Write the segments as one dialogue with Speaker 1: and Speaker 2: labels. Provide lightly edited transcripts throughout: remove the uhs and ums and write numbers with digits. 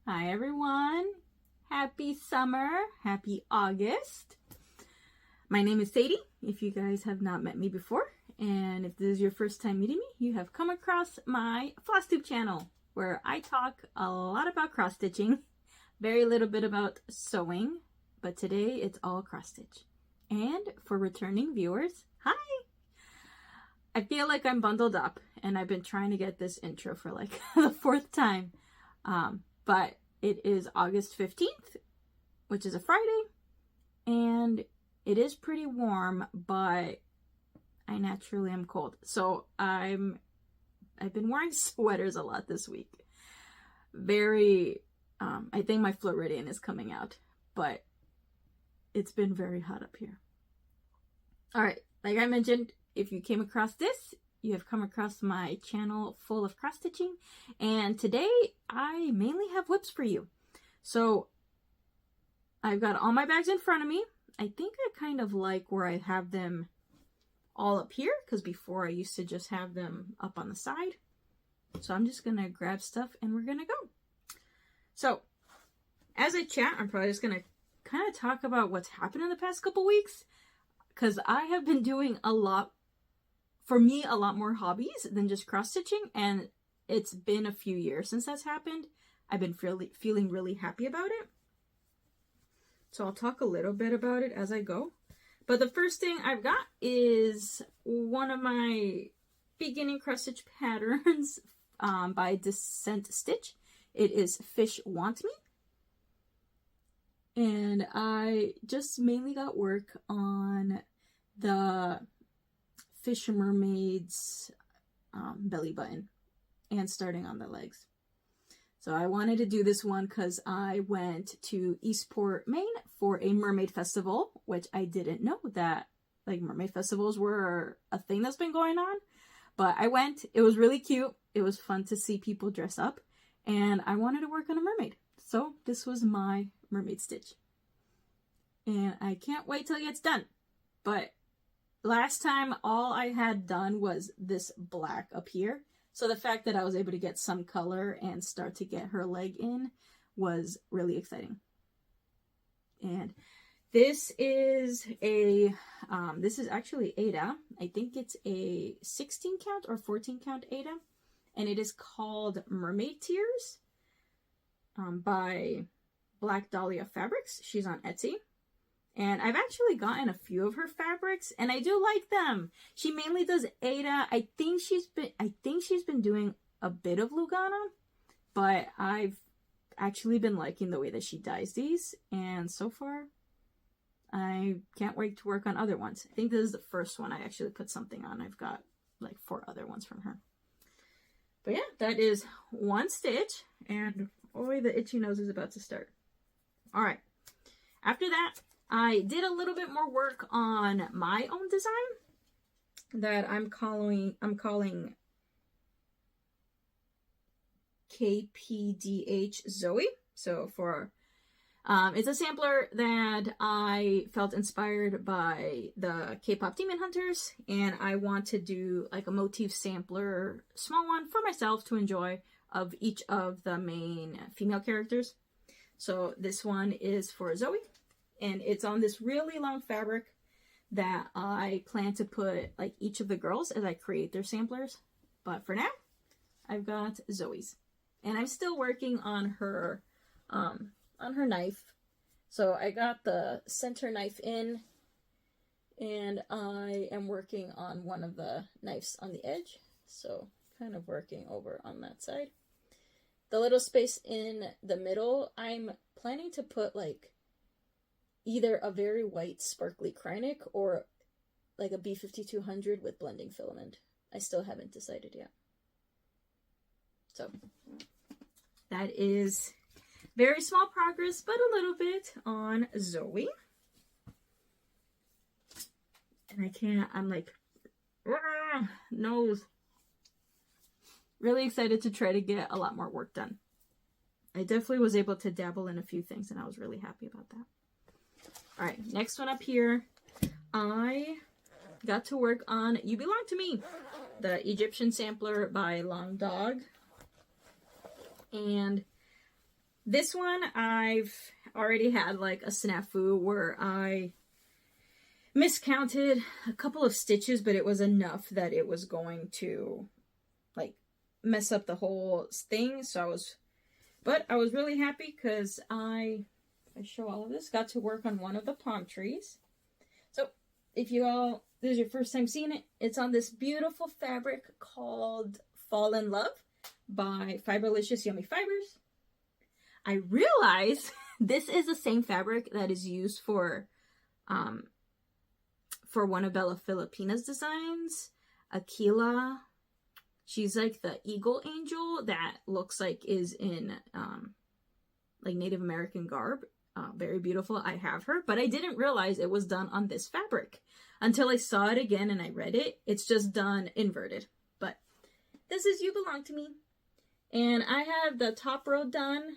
Speaker 1: Hi everyone, happy summer, happy August. My name is Sadie, if you guys have not met me before, and if this is your first time meeting me, you have come across my Flosstube channel, where I talk a lot about cross stitching, very little bit about sewing, but today it's all cross stitch. And for returning viewers, hi! I feel like I'm bundled up, and I've been trying to get this intro for like the fourth time. But it is August 15th, which is a Friday, and it is pretty warm, but I naturally am cold. So I've been wearing sweaters a lot this week. I think my Floridian is coming out, but it's been very hot up here. All right, like I mentioned, if you came across this, you have come across my channel full of cross stitching, and today I mainly have WIPs for you. So I've got all my bags in front of me. I think I kind of like where I have them all up here, because before I used to just have them up on the side. So I'm just gonna grab stuff and we're gonna go. So as I chat, I'm probably just gonna kind of talk about what's happened in the past couple weeks, because I have been doing a lot more hobbies than just cross stitching, and it's been a few years since that's happened. I've been feeling really happy about it. So I'll talk a little bit about it as I go. But the first thing I've got is one of my beginning cross stitch patterns by Dissent Stitch. It is Fish Want Me. And I just mainly got work on the Fish Mermaid's belly button and starting on the legs. So I wanted to do this one because I went to Eastport, Maine for a mermaid festival, which I didn't know that like mermaid festivals were a thing that's been going on. But I went, it was really cute. It was fun to see people dress up, and I wanted to work on a mermaid. So this was my mermaid stitch. And I can't wait till it gets done. But last time all I had done was this black up here. So the fact that I was able to get some color and start to get her leg in was really exciting. And this is this is actually Ada. I think it's a 16 count or 14 count Ada. And it is called Mermaid Tears by Black Dahlia Fabrics. She's on Etsy. And I've actually gotten a few of her fabrics, and I do like them. She mainly does Ada. I think she's been doing a bit of Lugana, but I've actually been liking the way that she dyes these, and so far I can't wait to work on other ones. I think this is the first one I actually put something on. I've got like 4 other ones from her. But yeah, that is one stitch, and boy, the itchy nose is about to start. All right. After that, I did a little bit more work on my own design that I'm calling KPDH Zoey. So it's a sampler that I felt inspired by the K-pop Demon Hunters, and I want to do like a motif sampler, small one for myself to enjoy, of each of the main female characters. So this one is for Zoey. And it's on this really long fabric that I plan to put like each of the girls as I create their samplers. But for now, I've got Zoey's. And I'm still working on her knife. So I got the center knife in, and I am working on one of the knives on the edge. So kind of working over on that side. The little space in the middle, I'm planning to put like either a very white sparkly Kreinik or like a B5200 with blending filament. I still haven't decided yet. So that is very small progress, but a little bit on Zoey. And I'm like, nose. Really excited to try to get a lot more work done. I definitely was able to dabble in a few things, and I was really happy about that. All right, next one up here, I got to work on You Belong to Me, the Egyptian sampler by Long Dog. And this one I've already had like a snafu where I miscounted a couple of stitches, but it was enough that it was going to like mess up the whole thing. So I was really happy because I show all of this, got to work on one of the palm trees. So if this is your first time seeing it, it's on this beautiful fabric called Fall in Love by Fiberlicious Yummy Fibers. I realize this is the same fabric that is used for one of Bella Filipina's designs, Aquila. She's like the eagle angel that looks like is in like Native American garb. Very beautiful. I have her, but I didn't realize it was done on this fabric until I saw it again and I read it. It's just done inverted, but this is You Belong to Me. And I have the top row done,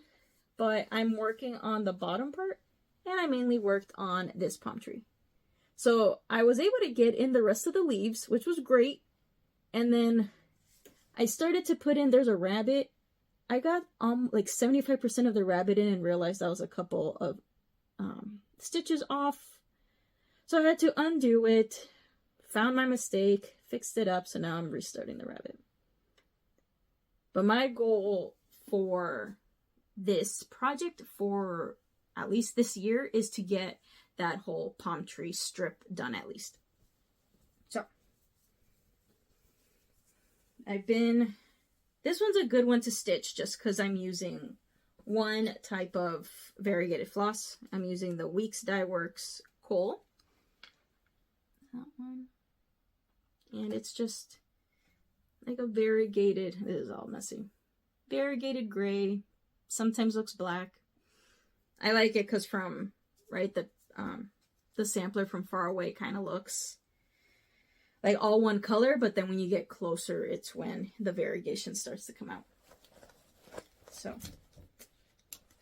Speaker 1: but I'm working on the bottom part, and I mainly worked on this palm tree. So I was able to get in the rest of the leaves, which was great. And then I started to put in, there's a rabbit. I got like 75% of the rabbit in and realized I was a couple of stitches off. So I had to undo it, found my mistake, fixed it up, so now I'm restarting the rabbit. But my goal for this project for at least this year is to get that whole palm tree strip done at least. So this one's a good one to stitch just because I'm using one type of variegated floss. I'm using the Weeks Dye Works Kohl. That one. And it's just like a variegated, this is all messy, variegated gray, sometimes looks black. I like it because from, right, the sampler from far away kind of looks like all one color, but then when you get closer, it's when the variegation starts to come out. So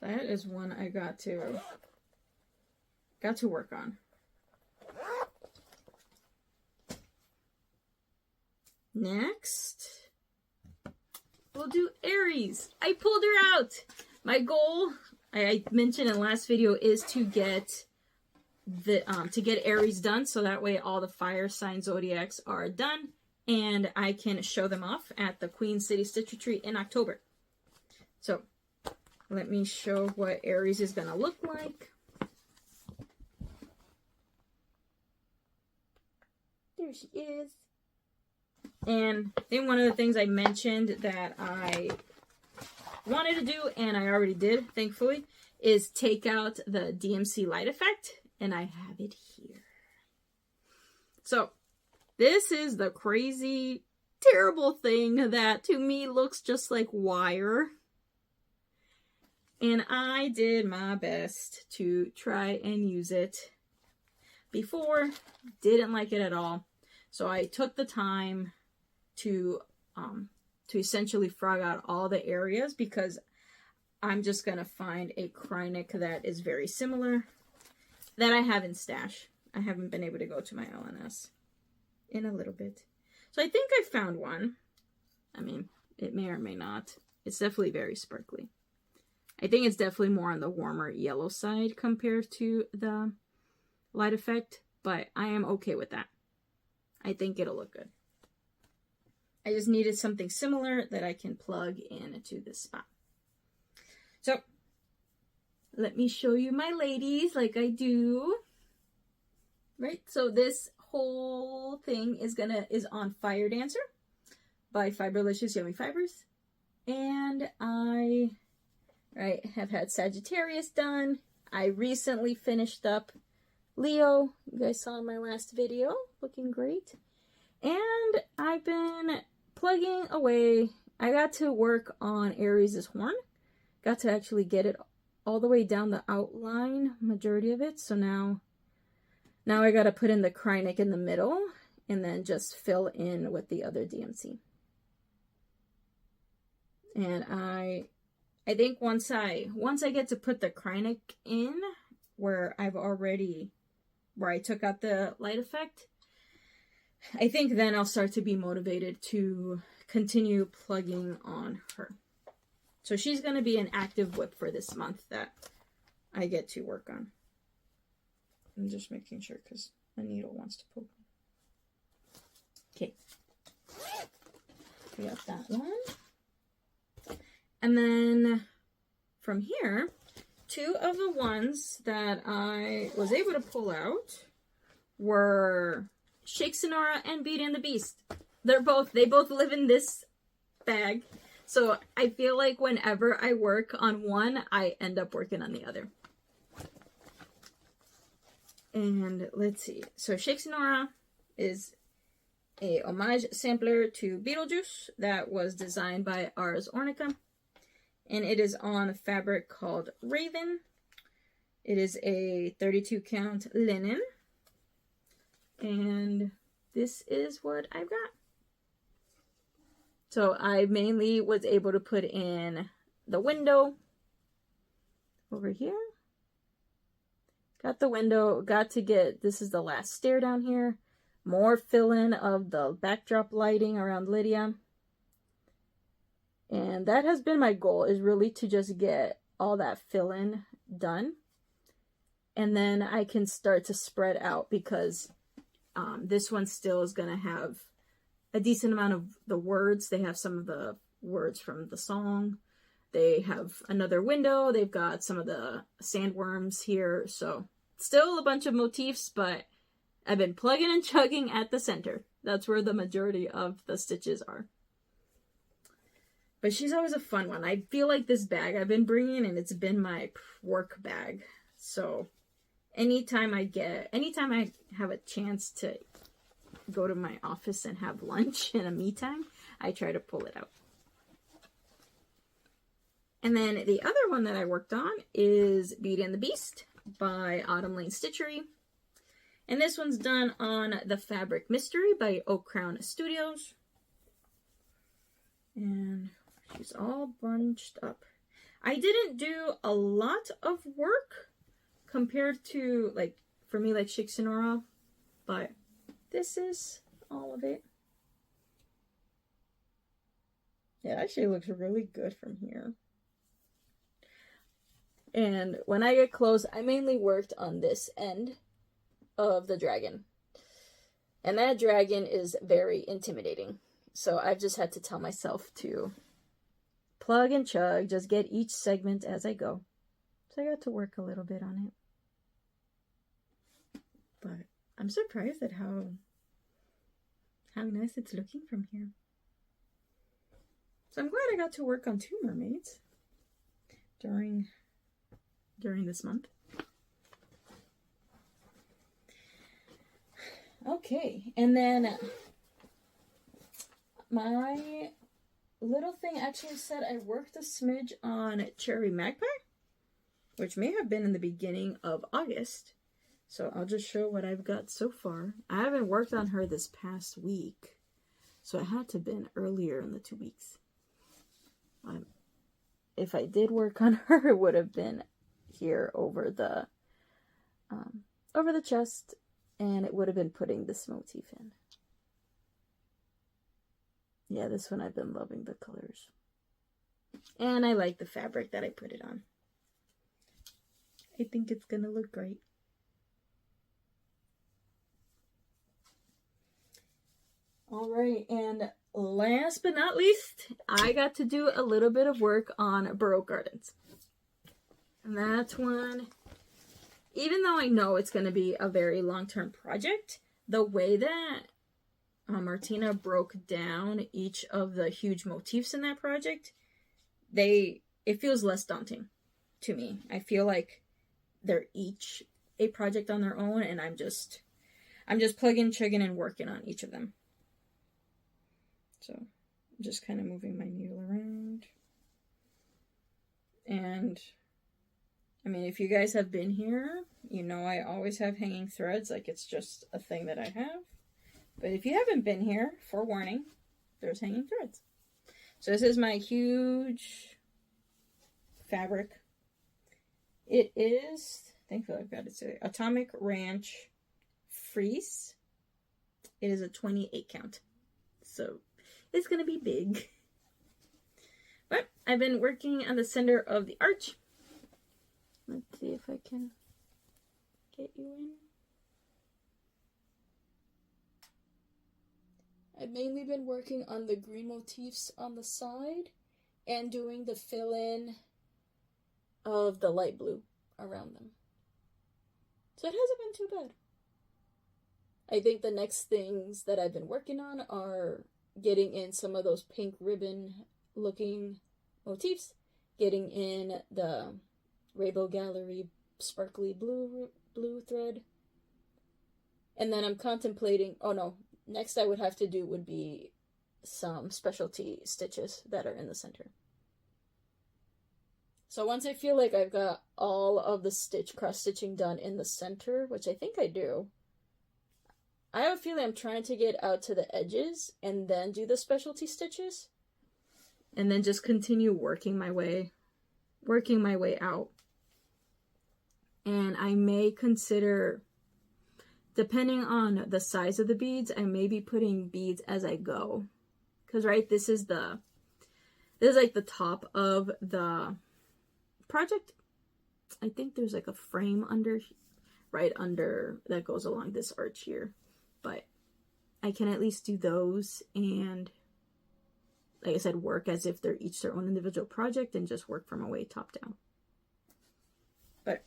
Speaker 1: that is one I got to work on. Next, we'll do Aries. I pulled her out. My goal, I mentioned in the last video, is to get Aries done, so that way all the fire sign zodiacs are done and I can show them off at the Queen City Stitch Retreat in October. So let me show what Aries is gonna look like. There she is. And I think one of the things I mentioned that I wanted to do, and I already did, thankfully, is take out the DMC light effect, and I have it here. So this is the crazy, terrible thing that to me looks just like wire. And I did my best to try and use it before, didn't like it at all. So I took the time to essentially frog out all the areas because I'm just going to find a Kreinik that is very similar that I have in stash. I haven't been able to go to my LNS in a little bit. So I think I found one. I mean, it may or may not. It's definitely very sparkly. I think it's definitely more on the warmer yellow side compared to the light effect, but I am okay with that. I think it'll look good. I just needed something similar that I can plug into this spot. So let me show you my ladies like I do. Right, so this whole thing is on Fire Dancer by Fiberlicious Yummy Fibers. And I have had Sagittarius done. I recently finished up Leo. You guys saw in my last video, looking great. And I've been plugging away. I got to work on Aries' horn. Got to actually get it all the way down the outline, majority of it. So now I got to put in the Kreinik in the middle and then just fill in with the other DMC. And I think once I get to put the Kreinik in where I took out the light effect, I think then I'll start to be motivated to continue plugging on her. So she's going to be an active WIP for this month that I get to work on. I'm just making sure because a needle wants to poke me. Okay. We got that one. And then from here, two of the ones that I was able to pull out were Shake Senora and Beauty and the Beast. They both live in this bag. So I feel like whenever I work on one, I end up working on the other. And let's see. So Shake Senora is a homage sampler to Beetlejuice that was designed by Ars Ornika. And it is on a fabric called Raven. It is a 32 count linen. And this is what I've got. So I mainly was able to put in the window over here. Got the window, got to get, this is the last stair down here. More fill-in of the backdrop lighting around Lydia. And that has been my goal, is really to just get all that fill-in done. And then I can start to spread out because this one still is going to have a decent amount of the words. They have some of the words from the song. They have another window. They've got some of the sandworms here. So still a bunch of motifs, but I've been plugging and chugging at the center. That's where the majority of the stitches are. But she's always a fun one. I feel like this bag I've been bringing, and it's been my work bag. So anytime I have a chance to go to my office and have lunch and a me time, I try to pull it out. And then the other one that I worked on is Beauty and the Beast by Autumn Lane Stitchery. And this one's done on the Fabric Mystery by Oak Crown Studios. And she's all bunched up. I didn't do a lot of work compared to, like, for me, like Shake Senora, but this is all of it. Yeah, it actually looks really good from here. And when I get close, I mainly worked on this end of the dragon. And that dragon is very intimidating. So I've just had to tell myself to plug and chug, just get each segment as I go. So I got to work a little bit on it. But I'm surprised at how nice it's looking from here. So I'm glad I got to work on two mermaids during this month. Okay, and then my little thing actually said I worked a smidge on Cherry Magpie, which may have been in the beginning of August. So I'll just show what I've got so far. I haven't worked on her this past week, so it had to have been earlier in the 2 weeks. If I did work on her, it would have been here over the chest, and it would have been putting this motif in. Yeah, this one I've been loving the colors. And I like the fabric that I put it on. I think it's gonna look great. Alright, and last but not least, I got to do a little bit of work on Baroque Gardens. And that one, even though I know it's going to be a very long-term project, the way that Martina broke down each of the huge motifs in that project, it feels less daunting to me. I feel like they're each a project on their own, and I'm just plugging, chugging, and working on each of them. So, I'm just kind of moving my needle around. And I mean, if you guys have been here, you know I always have hanging threads, like it's just a thing that I have. But if you haven't been here, forewarning, there's hanging threads. So this is my huge fabric. It is, thankfully I've got it today, Atomic Ranch Frise. It is a 28 count. So it's going to be big. But I've been working on the center of the arch. Let's see if I can get you in. I've mainly been working on the green motifs on the side and doing the fill-in of the light blue around them. So it hasn't been too bad. I think the next things that I've been working on are getting in some of those pink ribbon looking motifs, getting in the Rainbow Gallery sparkly blue thread, and then I'm contemplating, oh no, next I would have to do would be some specialty stitches that are in the center. So once I feel like I've got all of the cross-stitching done in the center, which I think I do, I have a feeling I'm trying to get out to the edges and then do the specialty stitches. And then just continue working my way out. And I may consider, depending on the size of the beads, I may be putting beads as I go. Because, right, this is like the top of the project. I think there's like a frame right under that goes along this arch here. But I can at least do those and, like I said, work as if they're each their own individual project and just work from a way top down. But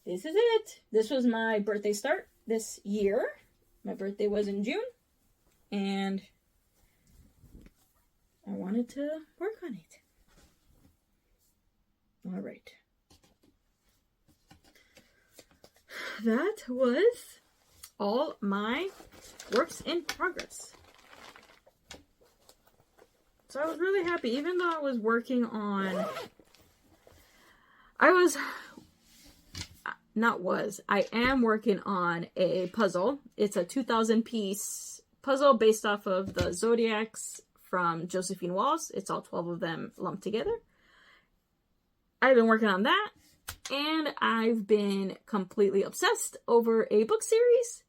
Speaker 1: this is it. This was my birthday start this year. My birthday was in June. And I wanted to work on it. All right. That was all my works in progress. So I was really happy, even though I was working on, I am working on a puzzle. It's a 2,000 piece puzzle based off of the Zodiacs from Josephine Walls. It's all 12 of them lumped together. I've been working on that, and I've been completely obsessed over a book series.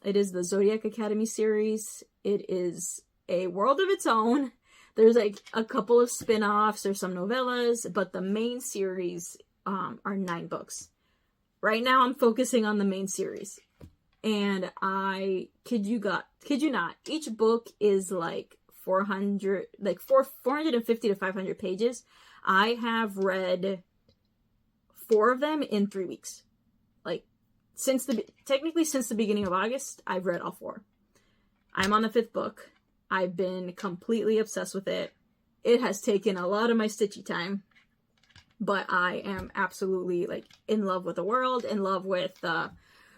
Speaker 1: It is the Zodiac Academy series. It is a world of its own. There's like a couple of spin-offs, there's some novellas, but the main series are 9 books. Right now I'm focusing on the main series. And I kid you not, each book is like 450 to 500 pages. I have read 4 of them in 3 weeks. Like, technically since the beginning of August, I've read all 4. I'm on the 5th book. I've been completely obsessed with it. It has taken a lot of my stitchy time, but I am absolutely like in love with the world, in love with the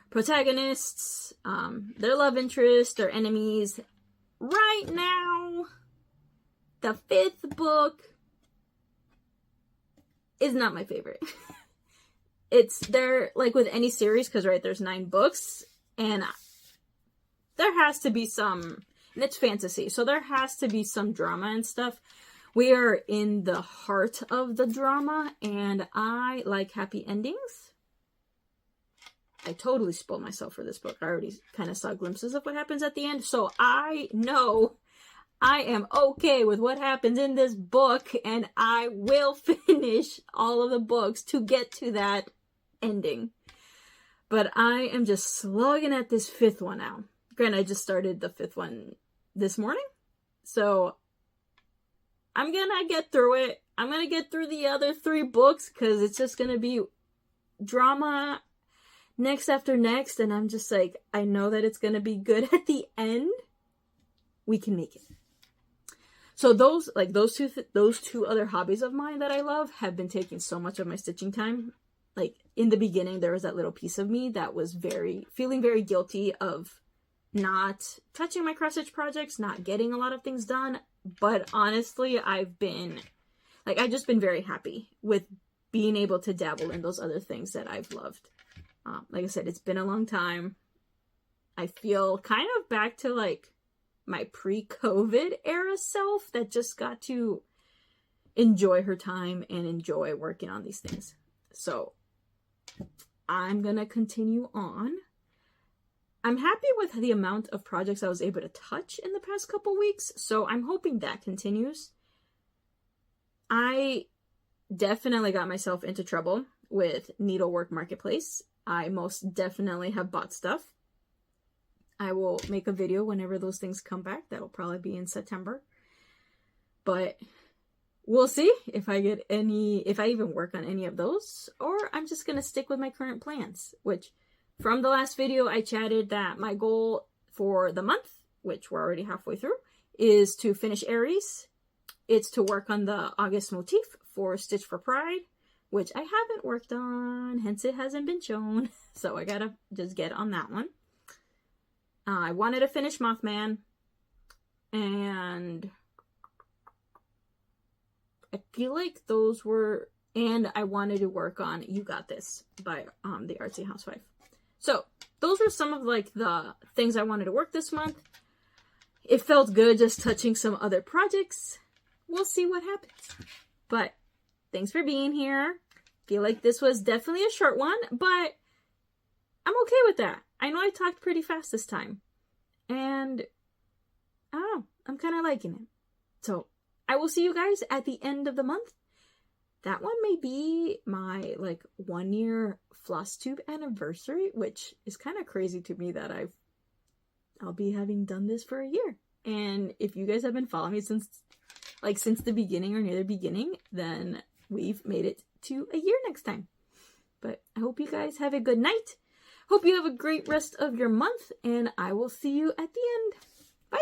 Speaker 1: protagonists, their love interests, their enemies. Right now, the 5th book is not my favorite. They're like with any series, because right, there's 9 books, and there has to be some, and it's fantasy, so there has to be some drama and stuff. We are in the heart of the drama, and I like happy endings. I totally spoiled myself for this book. I already kind of saw glimpses of what happens at the end, so I know I am okay with what happens in this book, and I will finish all of the books to get to that ending. But I am just slugging at this 5th one now. Granted, I just started the 5th one this morning, so I'm gonna get through it. I'm gonna get through the other 3 books, because it's just gonna be drama next after next, and I'm just like, I know that it's gonna be good at the end. We can make it. So those two other hobbies of mine that I love have been taking so much of my stitching time. Like, in the beginning, there was that little piece of me that was feeling very guilty of not touching my cross-stitch projects, not getting a lot of things done. But honestly, I've just been very happy with being able to dabble in those other things that I've loved. Like I said, it's been a long time. I feel kind of back to like my pre-COVID era self that just got to enjoy her time and enjoy working on these things. So I'm gonna continue on. I'm happy with the amount of projects I was able to touch in the past couple weeks, so I'm hoping that continues. I definitely got myself into trouble with Needlework Marketplace. I most definitely have bought stuff. I will make a video whenever those things come back. That'll probably be in September. But we'll see if I get any, if I even work on any of those, or I'm just going to stick with my current plans, which from the last video I chatted that my goal for the month, which we're already halfway through, is to finish Aries. It's to work on the August motif for Stitch for Pride, which I haven't worked on, hence it hasn't been shown. So I gotta just get on that one. I wanted to finish Mothman, and I feel like those were, and I wanted to work on You Got This by the Artsy Housewife. So those were some of like the things I wanted to work this month. It felt good just touching some other projects. We'll see what happens. But thanks for being here. Feel like this was definitely a short one, but I'm okay with that. I know I talked pretty fast this time. And I don't know, I'm kind of liking it. So I will see you guys at the end of the month. That one may be my like 1 year Flosstube anniversary, which is kind of crazy to me that I'll be having done this for a year. And if you guys have been following me since the beginning or near the beginning, then we've made it to a year next time. But I hope you guys have a good night. Hope you have a great rest of your month, and I will see you at the end. Bye!